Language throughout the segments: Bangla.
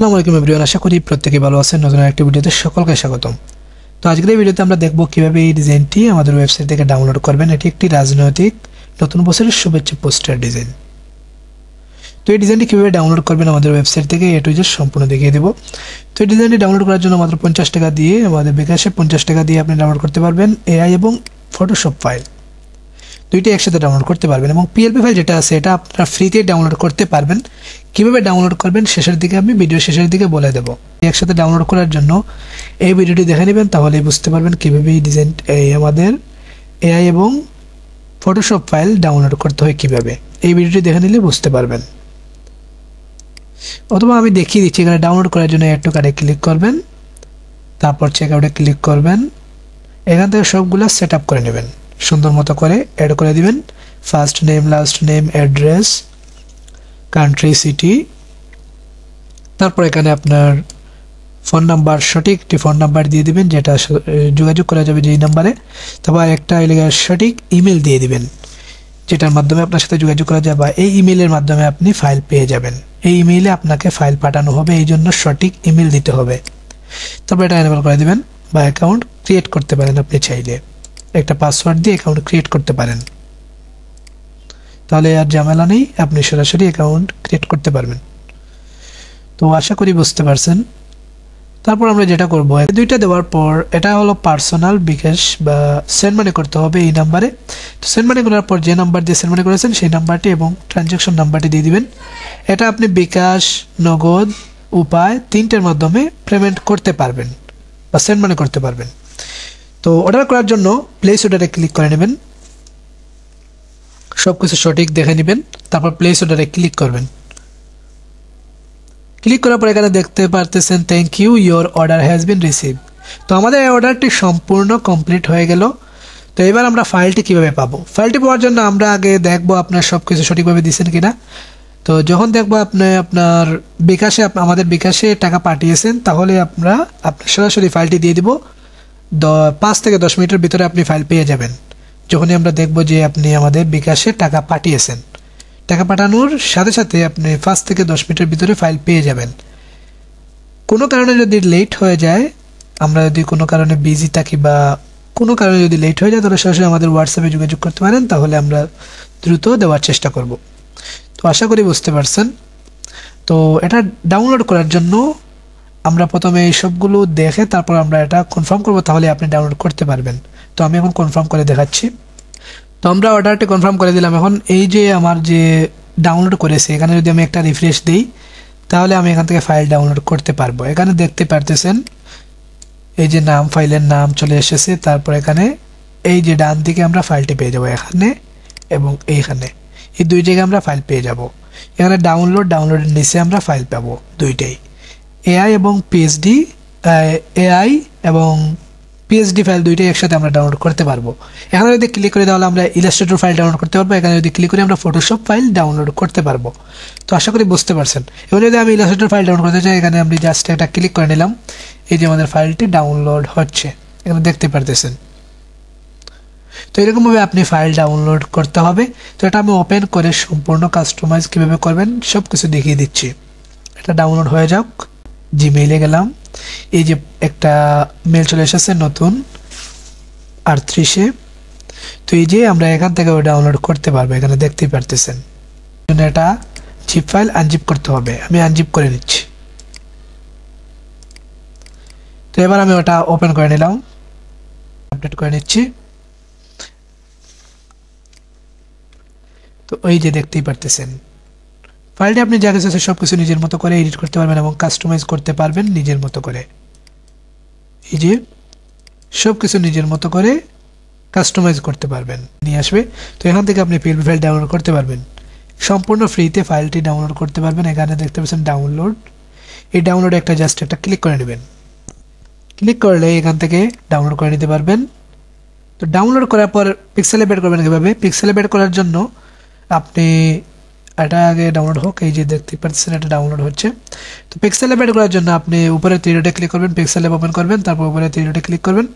আসসালামু আলাইকুম এভরিওয়ান, আশা করি প্রত্যেকে ভালো আছেন। নতুন একটা ভিডিওতে সকলকে স্বাগতম। তো আজকের এই ভিডিওতে আমরা দেখব কিভাবে এই ডিজাইনটি আমাদের ওয়েবসাইট থেকে ডাউনলোড করবেন। এটি একটি রাজনৈতিক নতুন বছরের শুভেচ্ছা পোস্টার ডিজাইন। তো এই ডিজাইনটি কীভাবে ডাউনলোড করবেন আমাদের ওয়েবসাইট থেকে এ টু জেড সম্পূর্ণ দেখিয়ে দেবো। তো এই ডিজাইনটি ডাউনলোড করার জন্য মাত্র 50 টাকা দিয়ে, আমাদের বিকাশে 50 টাকা দিয়ে আপনি ডাউনলোড করতে পারবেন এআই এবং ফটোশপ ফাইল দুইটি একসাথে ডাউনলোড করতে পারবেন। এবং পিএলপি ফাইল যেটা আছে এটা আপনারা ফ্রিতে ডাউনলোড করতে পারবেন। কীভাবে ডাউনলোড করবেন শেষের দিকে আমি ভিডিও শেষের দিকে বলে দেবো। একসাথে ডাউনলোড করার জন্য এই ভিডিওটি দেখে নেবেন, তাহলেই বুঝতে পারবেন কীভাবে এই ডিজাইন আমাদের এআই এবং ফটোশপ ফাইল ডাউনলোড করতে হয় কীভাবে। এই ভিডিওটি দেখে নিলে বুঝতে পারবেন, অথবা আমি দেখিয়ে দিচ্ছি। এখানে ডাউনলোড করার জন্য অ্যাড টু কার্টে ক্লিক করবেন, তারপর চেকআউটে ক্লিক করবেন। এখান থেকে সবগুলো সেট আপ করে নেবেন, সুন্দর মতো করে অ্যাড করে দিবেন। First name, last name, address, country, city, তারপর এখানে আপনার ফোন নাম্বার, সঠিক একটি ফোন নাম্বার দিয়ে দিবেন যেটা যোগাযোগ করা যাবে যেই নাম্বারে। তারপর একটা সঠিক ইমেল দিয়ে দিবেন যেটার মাধ্যমে আপনার সাথে যোগাযোগ করা যাবে, বা এই ইমেলের মাধ্যমে আপনি ফাইল পেয়ে যাবেন। এই ইমেইলে আপনাকে ফাইল পাঠানো হবে, এই জন্য সঠিক ইমেল দিতে হবে। তারপর এটা এনেবল করে দিবেন, বা অ্যাকাউন্ট ক্রিয়েট করতে পারেন। আপনি চাইলে একটা পাসওয়ার্ড দিয়ে অ্যাকাউন্ট ক্রিয়েট করতে পারেন, তাহলে আর ঝামেলা নেই, আপনি সরাসরি অ্যাকাউন্ট ক্রিয়েট করতে পারবেন। তো আশা করি বুঝতে পারছেন। তারপর আমরা যেটা করব, দুইটা দেওয়ার পর এটা হলো পার্সোনাল বিকাশ বা সেন্ড মানি করতে হবে এই নাম্বারে। তো সেন্ড মানি করার পর যে নাম্বার দিয়ে সেন্ড মানি করেছেন সেই নাম্বারটি এবং ট্রানজ্যাকশন নাম্বারটি দিয়ে দিবেন। এটা আপনি বিকাশ, নগদ, উপায় তিনটের মাধ্যমে পেমেন্ট করতে পারবেন বা সেন্ড মানি করতে পারবেন। তো অর্ডার করার জন্য প্লেস অর্ডারে ক্লিক করে নেবেন, সব কিছু সঠিক দেখে নেবেন। তারপর প্লেস অর্ডারে ক্লিক করবেন। ক্লিক করার পর এখানে দেখতে পারতেছেন thank you, your order has been receive. তো আমাদের এই অর্ডারটি সম্পূর্ণ কমপ্লিট হয়ে গেল। তো এবার আমরা ফাইলটি কিভাবে পাবো। ফাইলটি পাওয়ার জন্য আমরা আগে দেখবো আপনার সব কিছু সঠিকভাবে দিচ্ছেন কিনা। তো যখন দেখবো আপনি আপনার বিকাশে আমাদের বিকাশে টাকা পাঠিয়েছেন, তাহলে আপনার সরাসরি ফাইলটি দিয়ে দিব। 5 থেকে 10 মিনিটের ভিতরে আপনি ফাইল পেয়ে যাবেন। যখনই আমরা দেখব যে আপনি আমাদের বিকাশে টাকা পাঠিয়েছেন, টাকা পাঠানোর সাথে সাথে আপনি 5 থেকে 10 মিনিটের ভিতরে ফাইল পেয়ে যাবেন। কোনো কারণে যদি লেট হয়ে যায়, আমরা যদি কোনো কারণে বিজি থাকি বা কোনো কারণে যদি লেট হয়ে যায়, তাহলে সরাসরি আমাদের হোয়াটসঅ্যাপে যোগাযোগ করতে পারেন, তাহলে আমরা দ্রুত দেওয়ার চেষ্টা করব। তো আশা করি বুঝতে পারছেন। তো এটা ডাউনলোড করার জন্য আমরা প্রথমে এই সবগুলো দেখে তারপর আমরা এটা কনফার্ম করব, তাহলে আপনি ডাউনলোড করতে পারবেন। তো আমি এখন কনফার্ম করে দেখাচ্ছি। তো আমরা অর্ডারটি কনফার্ম করে দিলাম। এখন এই যে আমার যে ডাউনলোড করেছে, এখানে যদি আমি একটা রিফ্রেশ দিই, তাহলে আমি এখান থেকে ফাইল ডাউনলোড করতে পারবো। এখানে দেখতে পারতেছেন এই যে নাম, ফাইলের নাম চলে এসেছে। তারপর এখানে এই যে ডান দিকে আমরা ফাইলটি পেয়ে যাবো, এখানে এবং এইখানে, এই দুই জায়গায় আমরা ফাইল পেয়ে যাব। এখানে ডাউনলোডের নিচে আমরা ফাইল পাবো দুইটাই, এআই এবং পিএইচডি, এআই এবং পিএইচডি ফাইল দুইটাই একসাথে আমরা ডাউনলোড করতে পারবো। এখানে যদি ক্লিক করি তাহলে আমরা ইলাস্ট্রেটর ফাইল ডাউনলোড করতে পারবো। এখানে যদি ক্লিক করি আমরা ফটোশপ ফাইল ডাউনলোড করতে পারবো। তো আশা করি বুঝতে পারছেন। এবার যদি আমি ইলাস্ট্রেটর ফাইল ডাউনলোড করতে চাই, এখানে আমি জাস্ট একটা ক্লিক করে নিলাম, এই যে আমাদের ফাইলটি ডাউনলোড হচ্ছে, এখানে দেখতে পারতেছেন। তো এরকমভাবে আপনি ফাইল ডাউনলোড করতে হবে। তো এটা আমি ওপেন করে সম্পূর্ণ কাস্টমাইজ কীভাবে করবেন সব কিছু দেখিয়ে দিচ্ছি। এটা ডাউনলোড হয়ে যাক। জিমেইলে গেলাম, এই যে একটা মেল চলে এসেছে নতুন 38-এ। তো এই যে আমরা এখান থেকে ডাউনলোড করতে পারবো, এখানে দেখতেই পারতেছেন। এটা জিপ ফাইল আনজিপ করতে হবে, আমি আনজিপ করে নিচ্ছি। তো এবার আমি ওটা ওপেন করে নিলাম, আপডেট করে নিচ্ছি। তো ওই যে দেখতেই পারতেছেন ফাইলটি আপনি যা কিছু আছে সব কিছু নিজের মতো করে এডিট করতে পারবেন এবং কাস্টমাইজ করতে পারবেন নিজের মতো করে। এই যে সব কিছু নিজের মতো করে কাস্টমাইজ করতে পারবেন, নিয়ে আসবে। তো এখান থেকে আপনি পিএলপি ফাইল ডাউনলোড করতে পারবেন, সম্পূর্ণ ফ্রিতে ফাইলটি ডাউনলোড করতে পারবেন। এখানে দেখতে পাচ্ছেন ডাউনলোড, এই ডাউনলোডে জাস্ট একটা ক্লিক করে নেবেন। ক্লিক করলে এখান থেকে ডাউনলোড করে নিতে পারবেন। তো ডাউনলোড করার পর পিক্সেলে বের করবেন কীভাবে। পিক্সেলে বের করার জন্য আপনি এটা আগে ডাউনলোড হোক, এই যে দেখতে পাচ্ছেন এটা ডাউনলোড হচ্ছে। তো পিক্সেলে বের করার জন্য আপনি উপরে 3 ডটে ক্লিক করবেন, পিক্সেলে ওপেন করবেন, তারপর উপরে 3 ডটে ক্লিক করবেন।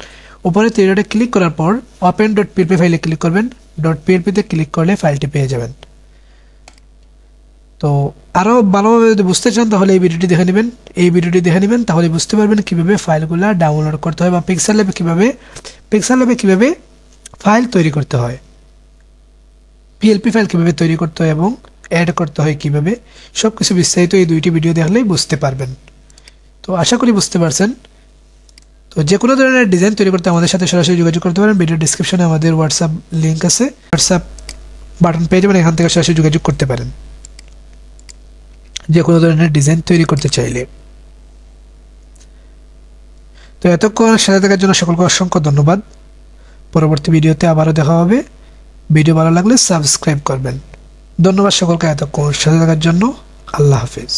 উপরে 3 ডটে ক্লিক করার পর ওপেন ডট পিএলপি ফাইলে ক্লিক করবেন। ডট পিএলপিতে ক্লিক করলে ফাইলটি পেয়ে যাবেন। তো আরও ভালোভাবে যদি বুঝতে চান তাহলে এই ভিডিওটি দেখে নেবেন তাহলে বুঝতে পারবেন কীভাবে ফাইলগুলো ডাউনলোড করতে হয় বা পিক্সেল ল্যাবে কীভাবে ফাইল তৈরি করতে হয়, পিএলপি ফাইল কীভাবে তৈরি করতে হয় এবং অ্যাড করতে হয় কীভাবে, সব কিছু বিস্তারিত এই 2টি ভিডিও দেখলেই বুঝতে পারবেন। তো আশা করি বুঝতে পারছেন। তো যে কোনো ধরনের ডিজাইন তৈরি করতে আমাদের সাথে সরাসরি যোগাযোগ করতে পারেন। ভিডিও ডিসক্রিপশনে আমাদের হোয়াটসঅ্যাপ লিঙ্ক আছে, হোয়াটসঅ্যাপ বাটন পেয়ে যাবেন, এখান থেকে সরাসরি যোগাযোগ করতে পারেন যে কোনো ধরনের ডিজাইন তৈরি করতে চাইলে। তো এতক্ষণ সাথে থাকার জন্য সকলকে অসংখ্য ধন্যবাদ। পরবর্তী ভিডিওতে আবারও দেখা হবে। ভিডিও ভালো লাগলে সাবস্ক্রাইব করবেন। ধন্যবাদ সকলকে এতক্ষণ সাথে থাকার জন্য। আল্লাহ হাফেজ।